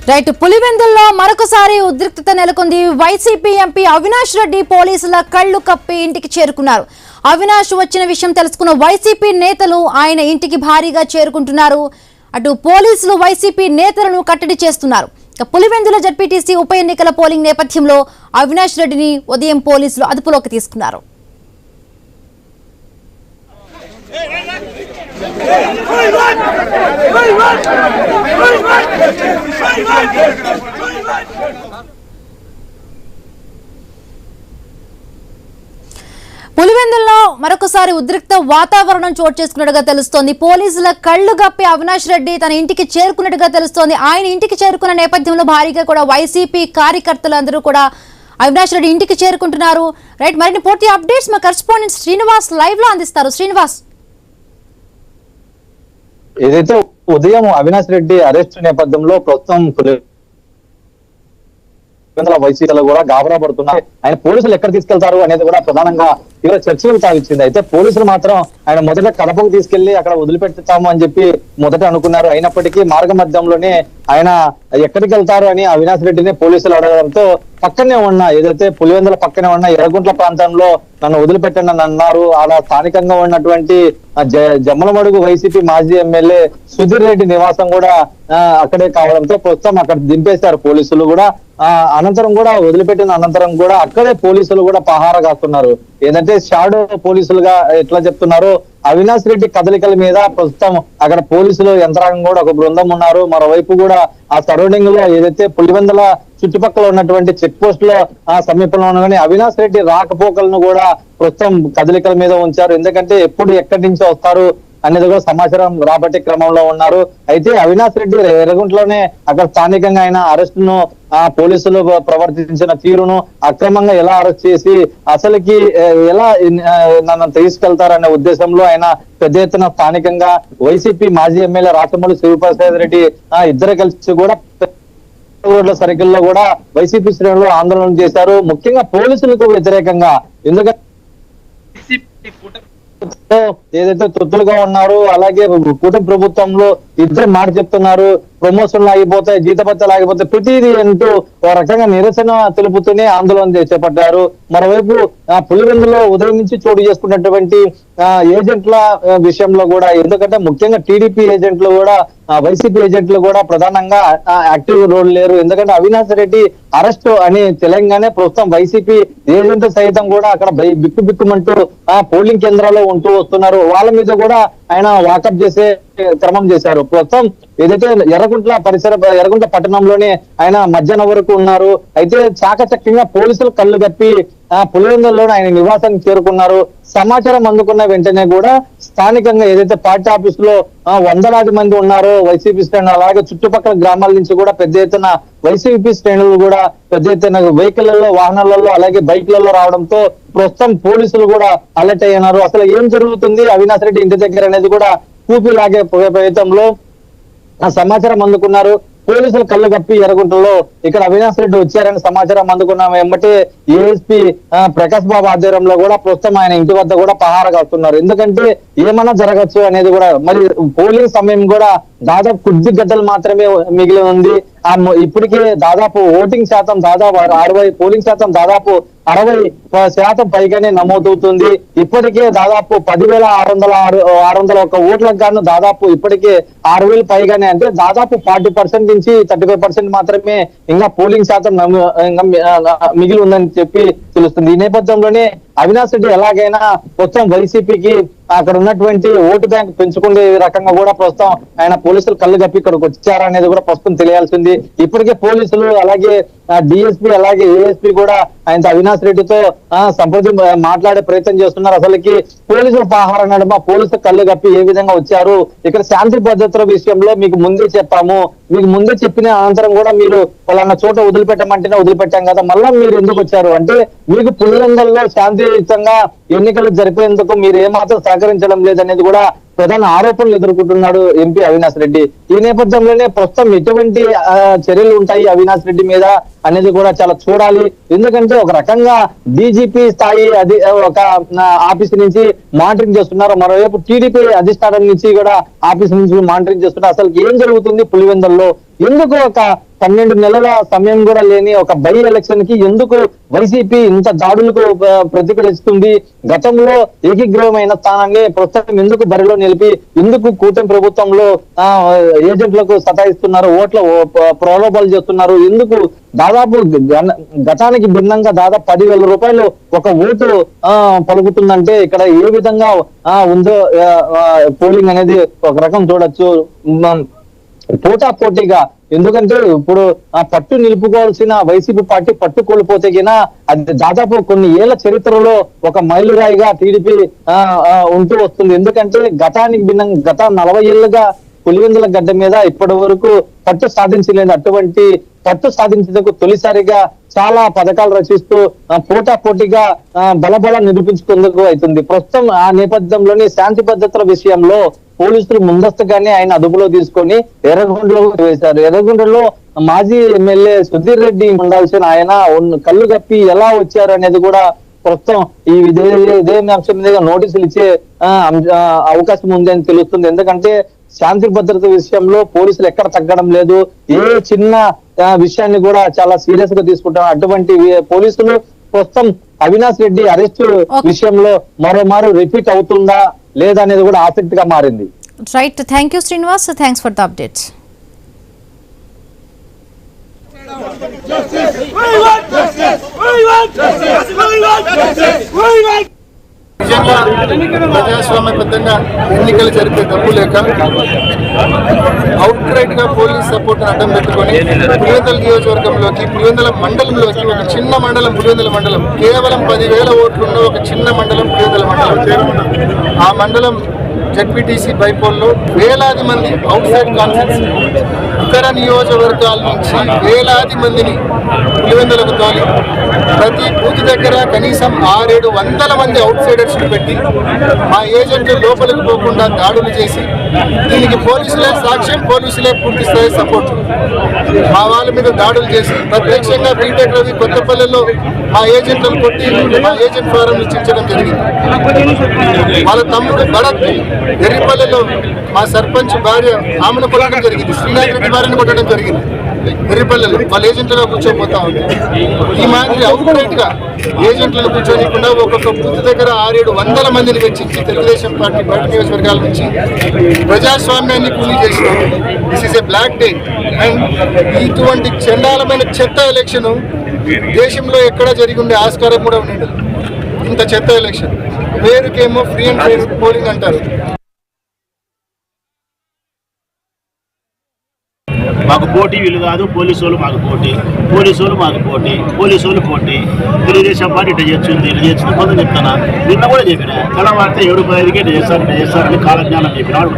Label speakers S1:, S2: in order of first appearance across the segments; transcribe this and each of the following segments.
S1: Right పులివెందుల్లో మరొకసారి ఉద్రిక్తత నెలకొంది. వైసీపీ ఎంపీ అవినాష్ రెడ్డి పోలీసుల కళ్లు కప్పి ఇంటికి చేరుకున్నారు. అవినాష్ వచ్చిన విషయం తెలుసుకున్న వైసీపీ నేతలు ఆయన ఇంటికి భారీగా చేరుకుంటున్నారు. అటు పోలీసులు వైసీపీ నేతలను కట్టడి చేస్తున్నారు. పులివెందుల జడ్పీటీసీ ఉప ఎన్నికల పోలింగ్ నేపథ్యంలో అవినాష్ రెడ్డిని ఉదయం పోలీసులు అదుపులోకి తీసుకున్నారు. పులివెందుల్లో మరొకసారి ఉద్రిక్త వాతావరణం చోటు చేసుకున్నట్టుగా తెలుస్తోంది. పోలీసుల కళ్లు గప్పి అవినాష్ రెడ్డి తన ఇంటికి చేరుకున్నట్టుగా తెలుస్తోంది. ఆయన ఇంటికి చేరుకున్న నేపథ్యంలో భారీగా కూడా వైసీపీ కార్యకర్తలందరూ కూడా అవినాష్ రెడ్డి ఇంటికి చేరుకుంటున్నారు. రైట్, మరిన్ని పూర్తి అప్డేట్స్ మా కరెస్పాండెంట్ శ్రీనివాస్ లైవ్ లో అందిస్తారు. శ్రీనివాస్,
S2: ఏదైతే ఉదయం అవినాష్ రెడ్డి అరెస్ట్ నేపథ్యంలో ప్రస్తుతం వైసీపీలో కూడా గాబరా పడుతున్నారు. ఆయన పోలీసులు ఎక్కడ తీసుకెళ్తారు అనేది కూడా ప్రధానంగా ఇవాళ చర్చలు సాగించింది. అయితే పోలీసులు మాత్రం ఆయన మొదట కడపకు తీసుకెళ్లి అక్కడ వదిలిపెడతాము అని చెప్పి మొదట అనుకున్నారు. అయినప్పటికీ మార్గ మధ్యంలోనే ఆయన ఎక్కడికి వెళ్తారు అని అవినాష్ రెడ్డిని పోలీసులు అడగడంతో పక్కనే ఉన్న ఏదైతే పులివెందుల పక్కనే ఉన్న ఎర్రగుంట్ల ప్రాంతంలో నన్ను వదిలిపెట్టండి అని అన్నారు. అలా స్థానికంగా ఉన్నటువంటి జమ్మలమడుగు వైసీపీ మాజీ ఎమ్మెల్యే సుధీర్ రెడ్డి నివాసం కూడా అక్కడే కావడంతో ప్రస్తుతం అక్కడ దింపేశారు పోలీసులు కూడా. అనంతరం కూడా వదిలిపెట్టిన అనంతరం కూడా అక్కడే పోలీసులు కూడా పహారా కాస్తున్నారు. ఏంటంటే షాడో పోలీసులుగా ఎట్లా చెప్తున్నారు, అవినాష్ రెడ్డి కదలికల మీద ప్రస్తుతం అక్కడ పోలీసులు యంత్రాంగం కూడా ఒక బృందం ఉన్నారు. మరోవైపు కూడా ఆ సరౌండింగ్ లో ఏదైతే పులివెందుల చుట్టుపక్కల ఉన్నటువంటి చెక్ పోస్ట్ లో ఆ సమీపంలో ఉన్న అవినాష్ రెడ్డి రాకపోకలను కూడా ప్రస్తుతం కదలికల మీద ఉంచారు. ఎందుకంటే ఎప్పుడు ఎక్కడి నుంచి వస్తారు అనేది కూడా సమాచారం రాబట్టే క్రమంలో ఉన్నారు. అయితే అవినాష్ రెడ్డి ఎర్రగుంట్లోనే అక్కడ స్థానికంగా ఆయన అరెస్ట్ ను పోలీసులు ప్రవర్తించిన తీరును అక్రమంగా ఎలా అరెస్ట్ చేసి అసలుకి ఎలా నన్ను తీసుకెళ్తారనే ఉద్దేశంలో ఆయన పెద్ద ఎత్తున స్థానికంగా వైసీపీ మాజీ ఎమ్మెల్యే రాచమల్లి శివప్రసాద్ రెడ్డి ఇద్దరు కలిసి కూడా సర్కిల్ లో కూడా వైసీపీ శ్రేణులు ఆందోళన చేశారు. ముఖ్యంగా పోలీసులకు వ్యతిరేకంగా. ఎందుకంటే ఏదైతే తొత్తులుగా ఉన్నారు, అలాగే కూటమి ప్రభుత్వంలో ఇద్దరు మాట చెప్తున్నారు, ప్రమోషన్లు ఆగిపోతాయి, జీతభత్యాలు ఆగిపోతాయి, ప్రతిదీ అంటూ ఒక రకంగా నిరసన తెలుపుతూనే ఆందోళన చేపట్టారు. మరోవైపు పులివెందులో ఉదయం నుంచి చోటు చేసుకున్నటువంటి ఏజెంట్ల విషయంలో కూడా, ఎందుకంటే ముఖ్యంగా టీడీపీ ఏజెంట్లు కూడా వైసీపీ ఏజెంట్లు కూడా ప్రధానంగా యాక్టివ్ రోల్ లేరు. ఎందుకంటే అవినాష్ రెడ్డి అరెస్ట్ అని తెలంగాణ ప్రస్తుతం వైసీపీ ఏజెంట్ సైతం కూడా అక్కడ బిక్కుమంటూ పోలింగ్ కేంద్రాల్లో ఉంటూ వస్తున్నారు. వాళ్ళ మీద కూడా ఆయన వాకప్ చేసే క్రమం చేశారు. ప్రస్తుతం ఏదైతే ఎర్రగుంట్ల పట్టణంలోనే ఆయన మధ్యాహ్నం వరకు ఉన్నారు. అయితే చాకచక్యంగా పోలీసులు కళ్ళు కప్పి పులివెందుల్లోనే ఆయన నివాసానికి చేరుకున్నారు. సమాచారం అందుకున్న వెంటనే కూడా స్థానికంగా ఏదైతే పార్టీ ఆఫీస్ లో వందలాది మంది ఉన్నారో వైసీపీ శ్రేణులు, అలాగే చుట్టుపక్కల గ్రామాల నుంచి కూడా పెద్ద ఎత్తున వైసీపీ శ్రేణులు కూడా పెద్ద ఎత్తున వెహికల్లలో, వాహనాలలో, అలాగే బైక్లలో రావడంతో ప్రస్తుతం పోలీసులు కూడా అలర్ట్ అయ్యారు. అసలు ఏం జరుగుతుంది అవినాష్ రెడ్డి ఇంటి దగ్గర అనేది కూడా కూపిలాగే ప్రయత్నంలో సమాచారం అందుకున్నారు. పోలీసులు కళ్ళు కప్పి ఎర్రగుంటలో ఇక్కడ అవినాష్ రెడ్డి వచ్చారని సమాచారం అందుకున్నాము. వెంబటి ఏఎస్పీ ప్రకాష్ బాబు ఆధ్వర్యంలో కూడా ప్రస్తుతం ఆయన ఇంటి వద్ద కూడా పహారా కాస్తున్నారు. ఎందుకంటే ఏమన్నా జరగచ్చు అనేది కూడా. మరి పోలింగ్ సమయం కూడా దాదాపు కొద్ది గంటలు మాత్రమే మిగిలి ఉంది. ఇప్పటికే దాదాపు ఓటింగ్ శాతం దాదాపు 60, పోలింగ్ శాతం దాదాపు 60% పైగానే నమోదవుతుంది. ఇప్పటికే దాదాపు 10,601 ఓట్లకు గాను దాదాపు ఇప్పటికే 6,000 పైగానే, అంటే దాదాపు 40% నుంచి 35% మాత్రమే ఇంకా పోలింగ్ శాతం మిగిలి ఉందని చెప్పి తెలుస్తుంది. ఈ నేపథ్యంలోనే అవినాష్ రెడ్డి ఎలాగైనా ప్రస్తుతం వైసీపీకి అక్కడ ఉన్నటువంటి ఓటు బ్యాంక్ పెంచుకునే రకంగా కూడా ప్రస్తుతం ఆయన పోలీసులు కళ్ళు కప్పి ఇక్కడికి వచ్చారనేది కూడా ప్రస్తుతం తెలియాల్సింది. ఇప్పటికే పోలీసులు అలాగే డిఎస్పీ అలాగే ఏఎస్పీ కూడా ఆయన అవినాష్ రెడ్డితో మాట్లాడే ప్రయత్నం చేస్తున్నారు. అసలుకి పోలీసుల పహారా నడుమ పోలీసులు కళ్ళు కప్పి ఏ విధంగా వచ్చారు, ఇక్కడ శాంతి భద్రతల విషయంలో మీకు ముందే చెప్పాము, మీకు ముందే చెప్పిన అనంతరం కూడా మీరు వాళ్ళన్న చోట వదిలిపెట్టమంటేనే వదిలిపెట్టాం కదా, మళ్ళా మీరు ఎందుకు వచ్చారు అంటే మీకు పులివెందుల్లో శాంతియుతంగా ఎన్నికలు జరిపేందుకు మీరు ఏమాత్రం సహకరించడం లేదనేది కూడా ప్రధాన ఆరోపణలు ఎదుర్కొంటున్నాడు ఎంపీ అవినాష్ రెడ్డి. ఈ నేపథ్యంలోనే ప్రస్తుతం ఎటువంటి చర్యలు ఉంటాయి అవినాష్ రెడ్డి మీద అనేది కూడా చాలా చూడాలి. ఎందుకంటే ఒక రకంగా డీజీపీ స్థాయి అది ఒక ఆఫీస్ నుంచి మానిటరింగ్ చేస్తున్నారు, మరోవైపు టీడీపీ అధిష్టానం నుంచి కూడా ఆఫీస్ నుంచి మానిటరింగ్ చేస్తున్నారు. అసలు ఏం జరుగుతుంది పులివెందుల్లో, ఎందుకు ఒక 12 నెలల సమయం కూడా లేని ఒక బై ఎలక్షన్ కి ఎందుకు వైసీపీ ఇంత దాడులకు ప్రతిఫలిస్తుంది? గతంలో ఏకీగ్రహమైన స్థానాన్ని ప్రస్తుతం ఎందుకు బరిలో నిలిపి ఎందుకు కూటమి ప్రభుత్వంలో ఏజెంట్లకు సతాయిస్తున్నారు, ఓట్ల ప్రలోభాలు చేస్తున్నారు? ఎందుకు దాదాపు గతానికి భిన్నంగా దాదాపు 10,000 రూపాయలు ఒక ఓటు పలుకుతుందంటే ఇక్కడ ఏ విధంగా ఉందో పోలింగ్ అనేది ఒక రకం చూడొచ్చు. పోటాపోటీగా, ఎందుకంటే ఇప్పుడు పట్టు నిలుపుకోవాల్సిన వైసీపీ పార్టీ పట్టు కోల్పోతే గినా అది దాదాపు కొన్ని ఏళ్ల చరిత్రలో ఒక మైలురాయిగా టీడీపీ ఉంటూ వస్తుంది. ఎందుకంటే గతానికి భిన్నంగా గత 40 ఏళ్లుగా పులివెందుల గడ్డ మీద ఇప్పటి వరకు పట్టు సాధించలేదు. అటువంటి పట్టు సాధించేందుకు తొలిసారిగా చాలా పథకాలు రచిస్తూ పోటాపోటీగా బలబల నిరూపించుకుందుకు అవుతుంది. ప్రస్తుతం ఆ నేపథ్యంలోని శాంతి భద్రతల విషయంలో పోలీసులు ముందస్తుగానే ఆయన అదుపులో తీసుకొని ఎర్రగొండలో వేశారు. ఎర్రగొండలో మాజీ ఎమ్మెల్యే సుధీర్ రెడ్డి ఉండాల్సిన ఆయన కళ్ళు కప్పి ఎలా వచ్చారు అనేది కూడా ప్రస్తుతం ఇదే అంశం మీద నోటీసులు ఇచ్చే అవకాశం ఉంది అని తెలుస్తుంది. ఎందుకంటే శాంతి భద్రత విషయంలో పోలీసులు ఎక్కడ తగ్గడం లేదు. ఏ చిన్న విషయాన్ని కూడా చాలా సీరియస్ గా తీసుకుంటారు. అటువంటి పోలీసులు ప్రస్తుతం అవినాష్ రెడ్డి అరెస్ట్ విషయంలో మరోమారు రిపీట్ అవుతుందా లేదా అనేది కూడా ఆసక్తిగా మారింది.
S1: Right, thank you Srinivas, thanks for the updates.
S3: ప్రజాస్వామ్యబద్ధంగా ఎన్నికలు జరిపే డబ్బు లేక అవుట్ రైట్ గా పోలీస్ సపోర్ట్ అడ్డం పెట్టుకొని పులివెందుల నియోజకవర్గంలోకి, పులివెందుల మండలంలోకి, ఒక చిన్న మండలం పులివెందుల మండలం, కేవలం 10,000 ఓట్లున్న ఒక చిన్న మండలం పులివెందుల మండలం. ఆ మండలం జెడ్పీటీసీ బైపోల్లో వేలాది మంది అవుట్ సైడ్ కాన్ఫరెన్స్ ఇతర నియోజకవర్గాల నుంచి వేలాది మందిని పులివెందులకు తోలి ప్రతి బూత్ దగ్గర కనీసం 600-700 మంది అవుట్ సైడర్స్ పెట్టి మా ఏజెంట్లు లోపలికి పోకుండా దాడులు చేసి, దీనికి పోలీసులే సాక్ష్యం, పోలీసులే పూర్తి స్థాయి సపోర్ట్. మా వాళ్ళ మీద దాడులు చేసి ప్రత్యక్షంగా బీటెక్ రవి కొత్తపల్లిలో మా ఏజెంట్లను కొట్టి మా ఏజెంట్ ఫారం ఇచ్చించడం జరిగింది. వాళ్ళ తమ్ముడు భరత్ ఎర్రిపల్లిలో మా సర్పంచ్ భార్య ఆమెను కొట్టడం జరిగింది. శ్రీనాథ్ రెడ్డి భార్యను కొట్టడం జరిగింది. ఎర్రిపల్లిలో వాళ్ళ ఏజెంట్లుగా కూర్చోపోతా ఉంది. ఈ మాదిరి అవుట్ రైట్ గా ఏజెంట్లను కూర్చోనికుండా ఒక్కొక్క బూత్ దగ్గర 600-700 మందిని వెచ్చించి తెలుగుదేశం పార్టీ బయట నియోజకవర్గాల నుంచి ప్రజాస్వామ్యాన్ని కూలీ చేసినారు. This is a black day. And ఇటువంటి చండాలమైన చెత్త ఎలక్షన్ దేశంలో ఎక్కడా జరిగి ఉండే ఆస్కారం కూడా ఉండేది. ఇంత చెత్త ఎలక్షన్ పేరుకేమో ఫ్రీ అండ్ ఫెయిర్ పోలింగ్ అంటారు.
S4: మాకు పోటీ వీళ్ళు కాదు, పోలీసు వాళ్ళు మాకు పోటీ, పోలీసు వాళ్ళు మాకు పోటీ, పోలీసు వాళ్ళు పోటీ. తెలుగుదేశం పార్టీ ఇట్లా చేస్తుంది, ఇట్లా చేస్తుంది కొంత చెప్తాను. నిన్న కూడా చెప్పిన తెల్లవారితే 7-10కి ఇట్లా చేస్తారని కాలజ్ఞానం చెప్పినాడు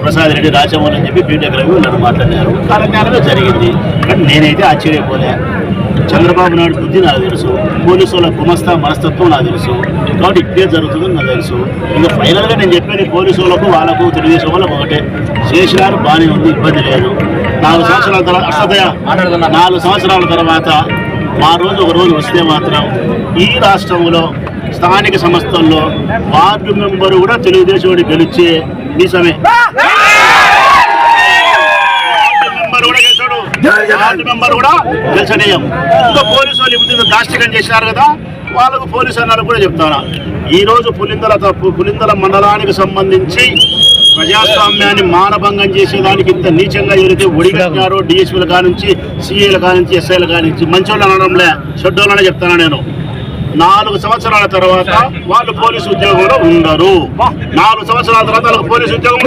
S4: ప్రసాద్ రెడ్డి, రాజమోహన్ అని చెప్పి బీటెక్ రవి నన్ను మాట్లాడినారు. కాలజ్ఞానమే జరిగింది. కానీ నేనైతే ఆశ్చర్యపోలే. చంద్రబాబు నాయుడు బుద్ధి నాకు తెలుసు, పోలీసు వాళ్ళ గుమస్తా మనస్తత్వం నాకు తెలుసు, కాబట్టి ఇట్టే జరుగుతుందని నాకు తెలుసు. ఇంకా ఫైనల్గా నేను చెప్పేది పోలీసు వాళ్ళకు వాళ్ళకు తెలుగుదేశం వాళ్ళకు ఒకటే, చేసినారు బాగానే ఉంది, ఇబ్బంది లేదు. 4 సంవత్సరాల తర్వాత 4 సంవత్సరాల తర్వాత మా రోజు ఒక రోజు వస్తే మాత్రం ఈ రాష్ట్రంలో స్థానిక సంస్థల్లో వార్డు మెంబరు కూడా తెలుగుదేశం గెలిచే నిజమే. వార్డు మెంబర్ కూడా గెలిచనీయం. ఇంకా పోలీసు వాళ్ళు దాష్టికం చేసినారు కదా, వాళ్ళకు పోలీసు అన్నారు కూడా చెప్తాను. ఈ రోజు పులిందల మండలానికి సంబంధించి ప్రజాస్వామ్యాన్ని మానభంగం చేసేదానికి ఇంత నీచంగా ఎవరైతే ఒడిగట్టినారో డిఎస్పీల కానించి, సిఐల కానించి, ఎస్ఐల కానించి మంచోళ్ళు అనడంలే, చెడ్డోళ్ళనే చెప్తాను నేను. 4 సంవత్సరాల తర్వాత వాళ్ళు పోలీసు ఉద్యోగంలో ఉండరు. 4 సంవత్సరాల తర్వాత వాళ్ళకి పోలీసు ఉద్యోగం